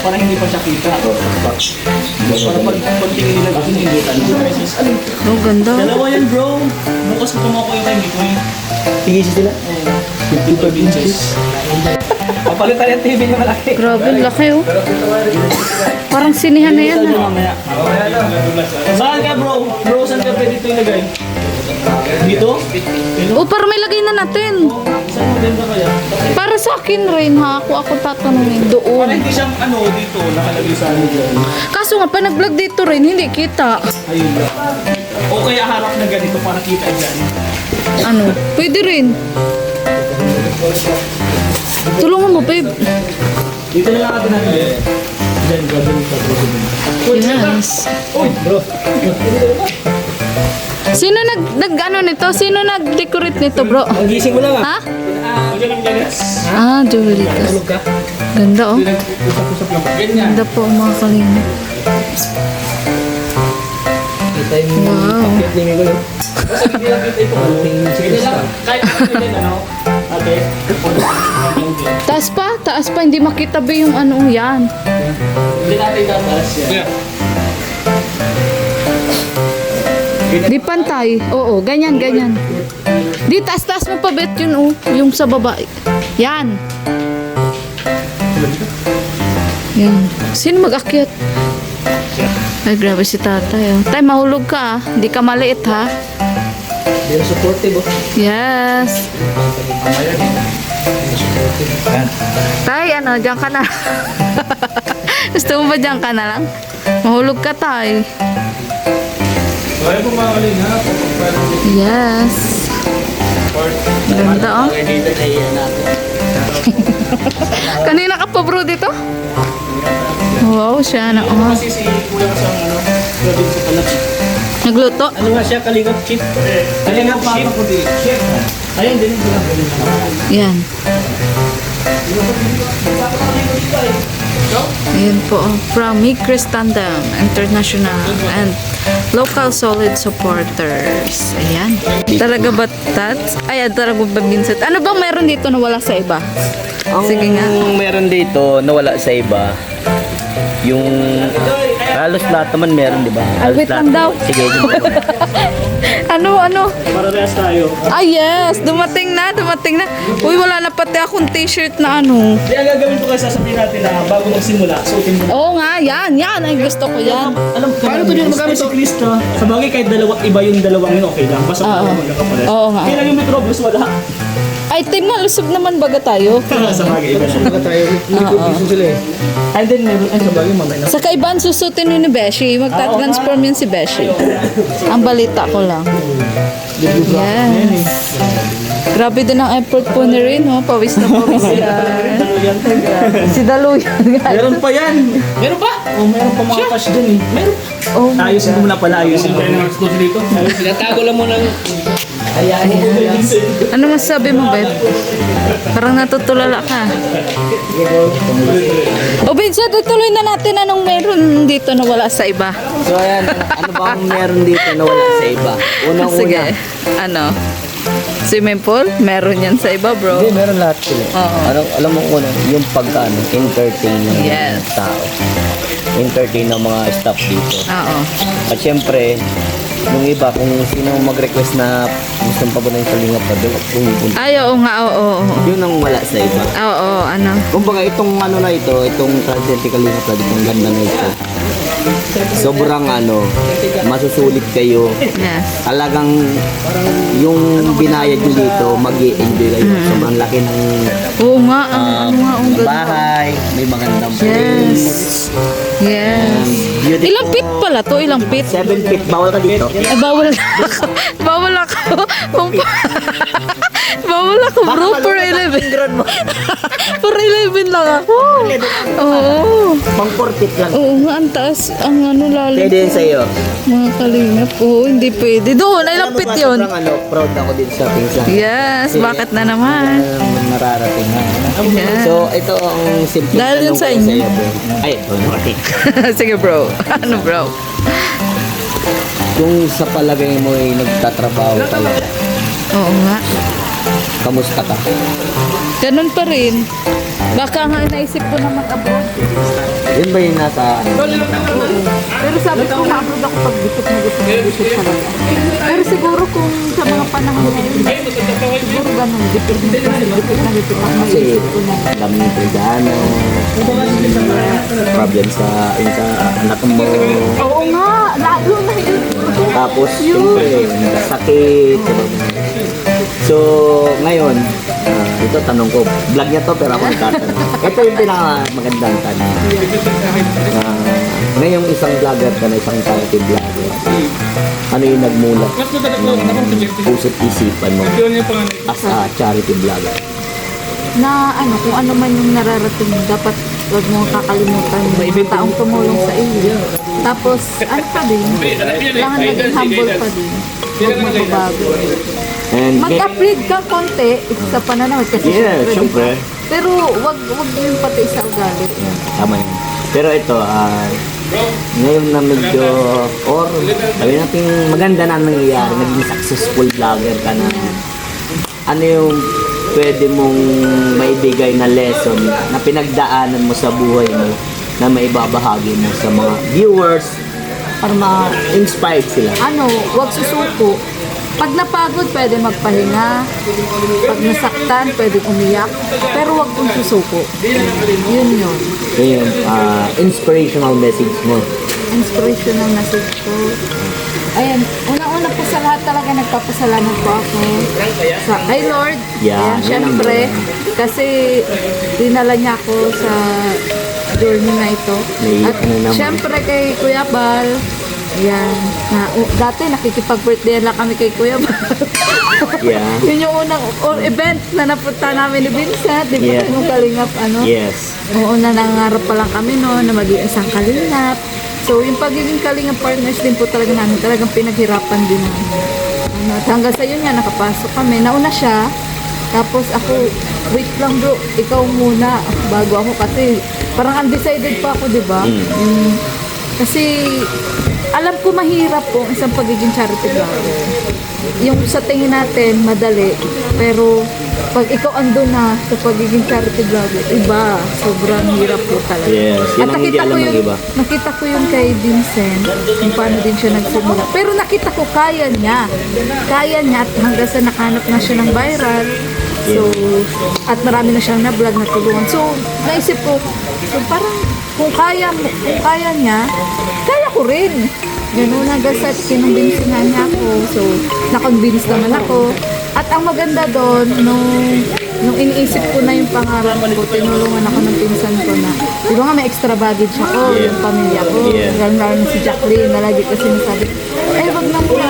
para hindi pa siya kita. Para pagtingin nila natin, hindi ka. Oh, ganda. Dalawa yan, bro. Bukas ko tumako yung kay Mikoy. Tigisi sila. 55 inches. Papalitan yung TV niya malaki. Grabe, laki oh. Parang sinihan na yan ah. Mamaya. Saan ka, bro? Bro, saan ka pwede ito ilagay? Dito? Oh, para may lagay na natin. Saan maganda kaya? Para sa akin rin ha, ako tatanungin Para doon. hindi siyang dito, nakalagay sa ano dyan. Kaso nga, pa nag-vlog dito rin, hindi kita. Ayun bro. O kaya harap na ganito para kita dyan. Ano, pwede rin. Tulungan mo, babe. Dito na lang natin natin. Dyan, gagawin ka. Yes. Uy, bro. Sino nag-ano nito? Sino nag-decorate nito, bro? Gising mo lang Ha? Diyan ang ganyan. Ah, Julitas. Tulog ka. Ganda oh. Usap-usap lang. Ganyan. Ganda po mga kalina. Kita yung Wow. paket ni Miguel. Kasi hindi lang kita ito. Hindi lang. Kahit hindi ano. Ate. Taas pa, hindi makita ba yung ano yan. Hindi natin tataas yan. Di pantay. Oo, ganyan. Di taas mo pa bet yun oh, yung sa baba. Yan. Yan. Sino mag-akyat? Ay, grabe si tatay oh. Tay, mahulog ka ah. Hindi ka maliit ha. Hindi na supportive oh. Yes. Tay, ano, diyan ka na. Gusto mo ba diyan ka na lang? Mahulog ka, tay. Kaya po mga kalina. Yes. Ganda, oh. Dito na iyan natin. Kanina ka pa, bro, dito? Wow, siya na, oh. Kasi si Kuya kasi ang grabe sa kalat. Nagluto? Ano nga siya? Kalingap chip? Kalingap chip? Ayun, din yung kalingap. Yan. Ayan po, oh. From Migris Tandem International and local solid supporters. Ayan. Talaga ba, Tats? Ayan, talaga ba, Vincent? Ano bang meron dito na wala sa iba? Sige nga. Ang meron dito na wala sa iba, yung halos lahat naman meron, di ba? Ay, wait lang daw. Sige, Ano? Parehas tayo. Ah, yes. Dumating na. Uy, wala na pati akong t-shirt na ano. Kaya gagawin ko kayo sasabihin natin na bago magsimula, suotin mo. Oo nga, yan. Ay, gusto ko yan. Alam ko, paano ito din magamit sa Krista? Sa bagay kahit iba yung dalawang yun, okay lang. Basta Oo. magkakapares. Oo nga. Kaya lang yung Metrobus, wala. Ay, team nga, lusog naman baga tayo. Sa bagay, iba siya. tayo. Gusto sila eh. And then, meron, ay sa bagay, mamay na. Sa kaibahan, susutin yun ni Beshi. Magta-transform yun si Beshi. Ang balita ko lang. Yes. Grabe din ang effort po ni Rin, oh. Pawis na pawis yan. Si Daluyan. Meron pa yan. Meron pa? Oh, meron pa mga cash dun eh. Meron. Oh, Ayusin mo muna pala, ayusin mo. Dito. Pinatago lang mo ng... ano masabi mo, Beb? Parang natutulala ka. O, Vincent, ituloy na natin anong meron dito na wala sa iba. So ayan, ano ba ang meron dito na wala sa iba? Unang-una. Sige, ano? Swimming pool? Meron yan sa iba, bro. Hindi, meron lahat sila. Oo. Alam mo una, yung pagkano, entertain ng Yes. tao. Entertain ng mga staff dito. Oo. At syempre, yung iba, kung sino mag-request na gustong pabunan sa lingap pa doon, pumunta. Ay, oo nga, oo. Yun ang wala sa iba. Oo, ano? Kumbaga, itong ano na ito, itong Transcendent Kalingap na itong ganda na ito. Sobrang masusulit kayo. Yes. Talagang yung binayad nyo dito, mag-i-enjoy kayo. Sobrang laki ng Oo nga, ang ganda. bahay, may magandang Yes. place. Yes. Beautiful. Ilang feet pala to? Ilang feet? 7 feet, bawal ka dito. Eh, bawal ako. Bawal ako. Bawal ako, bro. For 11. For 11 lang ako. Oo. Pang 4 feet lang. Oo nga, ang taas. Ang ano, lalim. Pwede yun sa'yo. Mga kalingap. Oo, hindi pwede. Doon, ilang feet yun? Sobrang proud ako din sa pinsan. Yes, bakit na naman? Nararating na. Yeah. So, ito ang simple Dahil yun tanong sa ko inyo. sa'yo, bro. Ay, Martin. Sige, bro. Ano, bro? Kung sa palagay mo ay nagtatrabaho ka lang, Oo nga. kamusta ka? Ganun pa rin. Baka nga naisip ko na mag-abroad. Yun ba yung nasa ano? Pero sabi ko, ma-upload ako pag dikit na dikit talaga. Pero siguro kung sa mga panahon na yun, siguro ganun, dikit na dikit ako Kasi maisip ko na. alam niyo Trigano, problem sa anak mo. Oo nga, lalo na yun. Tapos, siyempre, nagkasakit. So, ngayon, ito tanong ko. Vlog niya to, pero ako nagtatanong. Ito yung pinakamagandang tanong. Ngayong isang vlogger ka na, isang charity vlogger, ano yung nagmulat ng puso't isipan mo as a charity vlogger? Na ano, kung ano man yung nararating, dapat huwag mo kakalimutan yung mga taong tumulong sa iyo. Tapos, ano pa din, kailangan maging humble pa din. Huwag magbabago. And, Mag-upgrade ka konti sa pananaw kasi syempre. pero wag yung pati sa ugali. Tama yun. Pero ito, ngayon na medyo, or sabi natin maganda na nangyayari, naging successful vlogger ka na. Ano yung pwede mong maibigay na lesson na pinagdaanan mo sa buhay mo na maibabahagi mo sa mga viewers para ma-inspired sila? Ano, wag susuko. Pag napagod, pwede magpahinga. Pag nasaktan, pwede umiyak. Pero wag kong susuko. Yun yun. Yun yung inspirational message mo. Inspirational message ko. Ayan, una-una po sa lahat talaga nagpapasalamat po ako sa kay Lord. Yeah, Ayan, syempre, kasi dinala niya ako sa journey na ito. May At ano naman. syempre kay Kuya Bal, ayan, dati nakikipag-birthday lang kami kay Kuya Bal. Yeah. Yun yung unang event na napunta namin ni Vincent, di ba? Yeah. Yung kalingap, ano? Yes. Oo, nangangarap pa lang kami no, na maging isang kalingap. So, yung pagiging kalingap partners din po talaga namin, talagang pinaghirapan din namin. Ano, at hanggang sa yun nga, nakapasok kami. Nauna siya, tapos ako, wait lang bro, ikaw muna, bago ako kasi parang undecided pa ako, di ba? Kasi alam ko mahirap po ang isang pagiging charity vlogger. Yung sa tingin natin, madali, pero pag ikaw andun na sa pagiging charity vlogger, iba, sobrang hirap po talaga. Yes, yun ang hindi alam ng iba. Nakita ko yung kay Vincent, kung paano din siya nagsimula. Pero nakita ko kaya niya at hanggang sa nakahanap na siya ng viral. So, at marami na siyang na-vlog na tulungan. So, naisip ko, so parang kung kaya niya, kaya ko rin. Ganun hanggang sa kinumbinsi nga niya ako. So, na-convince naman ako. At ang maganda doon, nung iniisip ko na yung pangarap ko, tinulungan ako ng pinsan ko na, di ba nga may extra baggage ako, yung pamilya ko, lalo na si Jacqueline, na lagi kasi nasabi, wag na muna,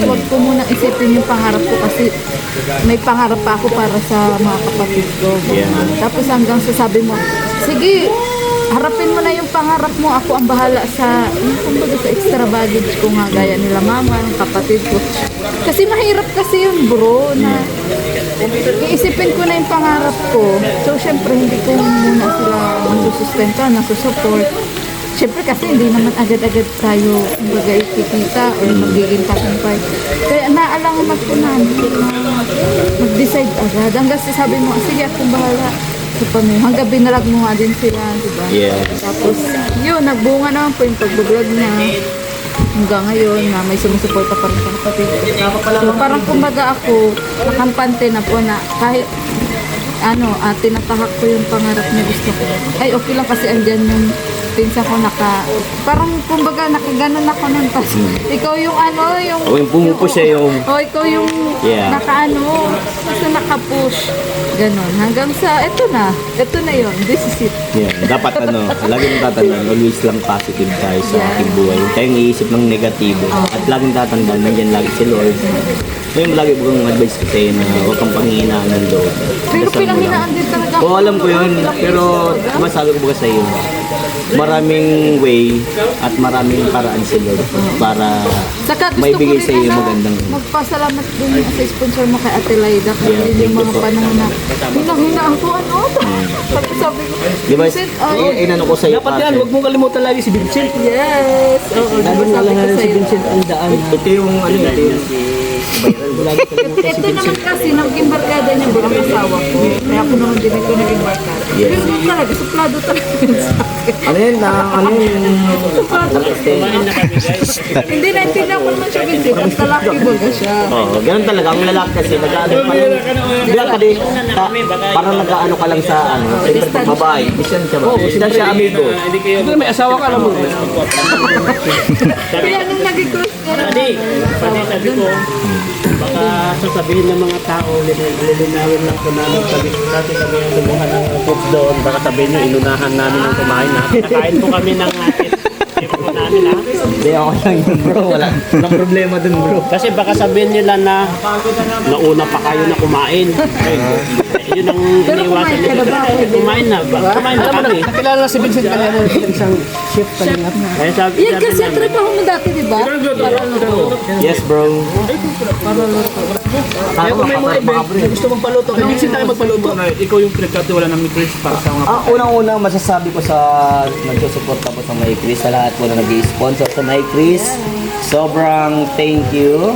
wag ko muna isipin yung pangarap ko kasi may pangarap pa ako para sa mga kapatid ko. Tapos hanggang sasabi mo, sige, harapin mo na yung pangarap mo, ako ang bahala sa extra baggage ko nga, gaya nila mama, ng kapatid ko. Kasi mahirap kasi yun bro, na iisipin ko na yung pangarap ko. So syempre hindi ko muna sila masusustenta, nasusupport. Syempre kasi hindi naman agad-agad tayo ikikita o magiging tagumpay. Kaya naalangan ko na mag-decide agad. Hanggang sabi mo, sige akong bahala. Hanggang binalag mo nga din sila, diba? Yes. Tapos, yun, nagbunga naman po yung pag-vlog niya. Hanggang ngayon, na may sumusuporta pa rin sa kapatid. So, parang kumbaga ako, nakampante na po na kahit tinatahak ko yung pangarap na gusto ko. Ay, okay lang kasi andyan yung pinsa ko parang kumbaga nakaganon ako ng tas. Ikaw yung yung pumupush siya yung... ikaw yung basta nakapush. Ganon. Hanggang sa, ito na yun. This is it. Yeah, dapat laging tatandaan, always lang positive tayo sa ating buhay. Huwag tayong iisip ng negatibo. At laging tatandaan, nandyan lagi si Lord. Ngayon lagi ko kong advice ko sa'yo na huwag kang panghihinaan ng Lord. Pero pinanghinaan din talaga. Oo, alam ko yun. Pero masabi ko ba sa'yo, maraming way at maraming paraan si Lord para Saka gusto maibigay ko sa iyo rin magandang... magpasalamat din sa sponsor mo kay Ate Laida kasi yung mga panahon na hinang-hinaan ko sabi ko, Di ba, Vincent, inano ko sa'yo Dapat yan, huwag mo kalimutan lagi si Vincent. yes. Oo, Lagi mo sabi ko alanganan si sa'yo. Vincent ang daan. ito yung Ito naman kasi, naging barkada niya bro ang asawa ko. Kaya ako naman din ito naging barkada. Yes. Pero talaga, suplado talaga yun sa akin. Ano yun? Ano yun? Hindi, naintindihan ko naman siya, Vincent. Ang talaki baga siya. Oo, ganun talaga. Ang lalaki kasi, nag-ano pa rin. Hindi ka din, parang nag-ano ka lang sa, ano, siyempre pag babae. Christian siya ba? Christian siya, amigo. Hindi may asawa ka alam mo. Kaya nung naging crush niya na. Sabi ko, baka sasabihin ng mga tao, lilinawin lang ko namin dati kami yung lumuhan ng cooks doon, baka sabihin nyo, inunahan namin ang kumain na. Nakain po kami ng po namin ha. Hindi, ako lang yun bro. Walang problema dun bro. Kasi baka sabihin nila na nauna pa kayo na kumain. Yun ang iniwasan nila. Kumain na ba? Kumain na kami. Nakilala na si Vincent kanina isang chef kanina. Kaya sabi Yan kasi ang trabaho mo dati, di ba? Yes bro. Kaya kung may mga event na gusto mong paluto, kaya Vincent tayo magpaluto. Ikaw yung pinagkatiwala ng Chris para sa mga... Unang-unang masasabi ko sa nagsusuporta po sa May Chris, sa lahat po na nag-i-sponsor sa May Chris, sobrang thank you.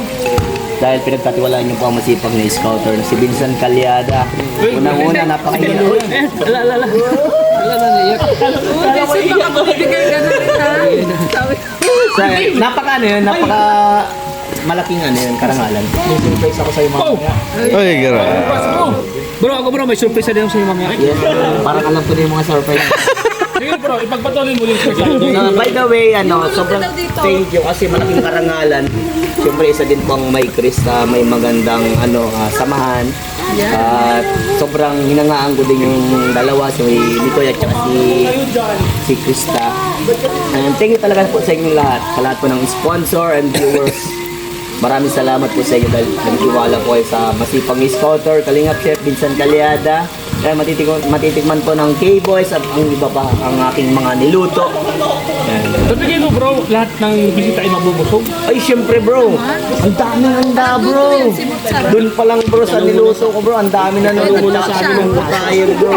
Dahil pinagkatiwalaan niyo po ang masipag na scouter na si Vincent Calyada. Unang-una, napakahirap. Vincent, baka magbibigay ka na rin, ha? Napaka ano yun, napaka malaking ano yun, karangalan. May surprise ako sa'yo mamaya. Ay, grabe. Bro, ako bro, may surprise din ako sa iyo mamaya. Yes, parang alam ko na yung mga surprise. Sige bro, ipagpatuloy mo yung surprise. By the way, sobrang thank you kasi malaking karangalan. Siyempre, isa din po ang May Chris na may magandang samahan. At sobrang hinangaan ko din yung dalawa, si Nicoy at saka si Krista. And thank you talaga po sa inyong lahat. Sa lahat po ng sponsor and viewers. Maraming salamat po sa inyo dahil nagtiwala po kayo sa masipang scouter, Kalingap Chef Vincent Calyada. Kaya matitikman po ng K-Boys at ang iba pa ang aking mga niluto. Sabihin mo bro, lahat ng bisita ay mabubusog. Ay, syempre bro. Ang daming handa bro. Doon pa lang bro sa niluto ko bro. Ang dami na nalumula sa amin ng butayan bro.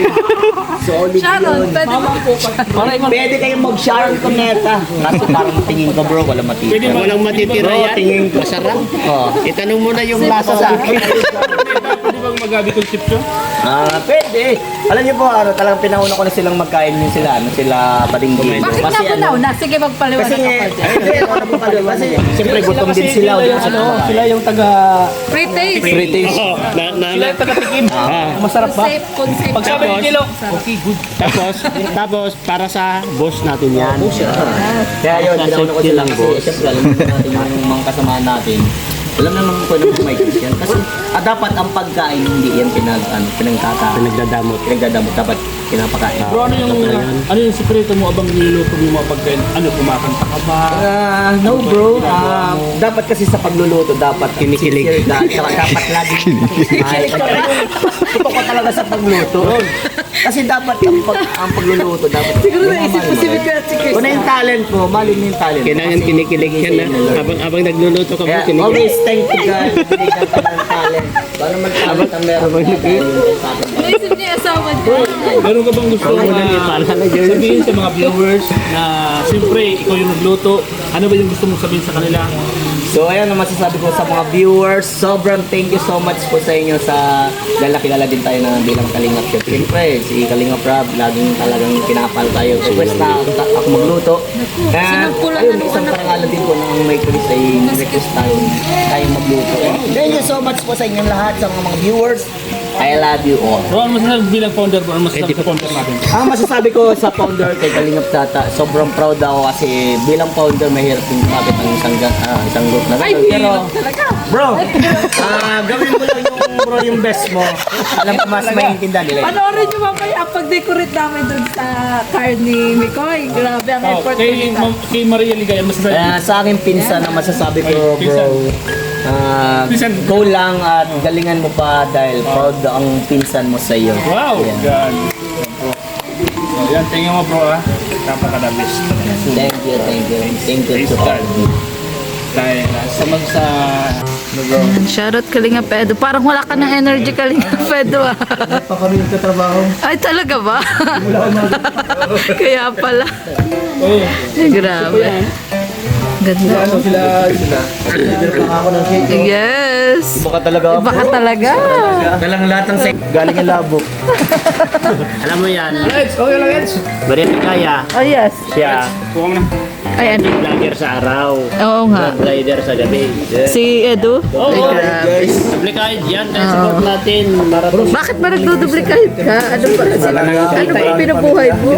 Solid Sharon, yun. pwede mo po pa. Pwede kayong mag-Sharon Cuneta. Kaso parang tingin ko bro, wala matitira. walang matitira Bro, yan. tingin ko. Masarap. Oh. Itanong mo na yung lasa sa akin. Pwede bang magabi kong chip yun? Pwede. Alam niyo po, talagang pinauna ko na silang magkain yun sila. Sila Badinggin. Bakit na po na? Sige, magpaliwanag Kasi ka pa dyan. hindi, ano po pala, kasi siyempre gutom din sila. Sila yung taga... Free taste. British. Sila yung taga-tikim. Masarap ba? Concept. Pag sabi ni Kilo, Tapos, para sa boss natin yan. Kaya yun, pinauna ko silang kasi siyempre alam natin yung mga kasamahan natin. Alam na naman ko na may Christian. Kasi dapat ang pagkain hindi yan pinagdadamot. Dapat pinapakain. bro, ano yung sikreto mo abang niluluto mo yung mga pagkain? Ano, kumakanta ka ba? No bro, dapat kasi sa pagluluto, dapat kinikilig. Dapat lagi kinikilig. Totoo ko talaga sa pagluto. Kasi dapat ang pagluluto, dapat Siguro naisip ko si Vicky at si Chris. kung na yung talent mo, mali mo yung talent. Kailangan kinikilig ka na. Habang nagluluto ka Kaya po, kinikilig. always thank you God, binigyan ka ng talent. Paano man talent ang meron ka? Naisip niya yung asawa niya. Meron ka bang gusto sabihin sa mga viewers na siyempre ikaw yung nagluto, ano ba yung gusto mong sabihin sa kanila? So ayan ang masasabi ko sa mga viewers. Sobrang thank you so much po sa inyo sa dahil nakilala din tayo na bilang Kalingap Chef. Siyempre, si Kalingap Rob, laging talagang pinapal tayo. Request na ako magluto. And ayun, isang karangalan din po ng may Chris ay request tayo magluto. Thank you so much po sa inyong lahat, sa mga viewers. I love you all. Bro, ano masasabi bilang founder mo? Ano masasabi sa founder natin? Ang masasabi ko sa founder kay Kalingap Tata, sobrang proud ako kasi bilang founder mahirap din kapit ang isang group na gano'n. Pero, bro, gawin mo lang yung best mo. Alam ko mas maintindihan nila. Panoorin niyo mamaya ang pag-decorate namin dun sa car ni Mikoy. Grabe ang effort ko nito. Kay Maria Ligay, ano masasabi? Sa akin pinsan ang masasabi ko, bro, go lang at galingan mo pa dahil proud ang pinsan mo sa iyo. Wow! Yan. Yan. So, yan, tingin mo bro ha. Napaka-the best. Thank you to all. Dahil sa Shoutout Kalinga Pedro. Parang wala ka ng energy Kalinga Pedro ah. pa kami nagtatrabaho. Ay talaga ba? Kaya pala. Oh, Ay, grabe. Ganda. Yes. Baka talaga Iba ka talaga. Galang lahat ng galing yung labo. Alam mo yan, Okay lang, Eds. Maria Kaya, Oh, yes. siya, Ay, ano? vlogger sa araw, Oo nga. rider sa gabi. Si Edu? Oo, Ay, grabe. duplicate yan, kaya support natin, marathon. Bakit ba nagduduplicate ka? Ano ba? Ano ba ang pinubuhay mo?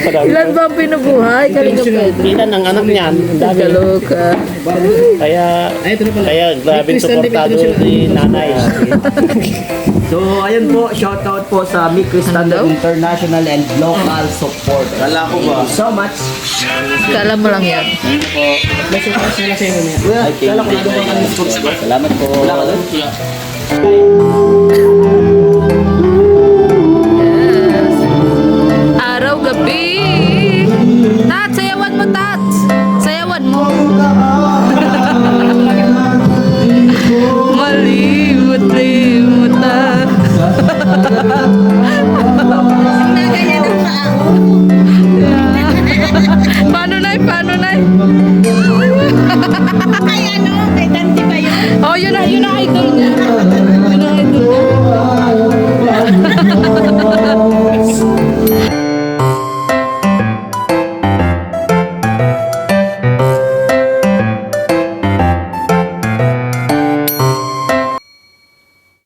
Ilan ba ang pinubuhay? Kalinga Pedro. Ilan ang anak niyan, ang dami. Kaloka. Kaya, grabe supportado si nanay. So, ayun po, shoutout po sa Mi Cristandad Ano? International and local support. Kala ko ba? So much. Kala mo lang yan. Ay, kala ko na Salamat po. Wala ka doon? Yes. Araw, gabi. Tat, sayawan mo, Tat. Sayawan mo. Malimut-limutan. Paano, Nay? Paano, Nay?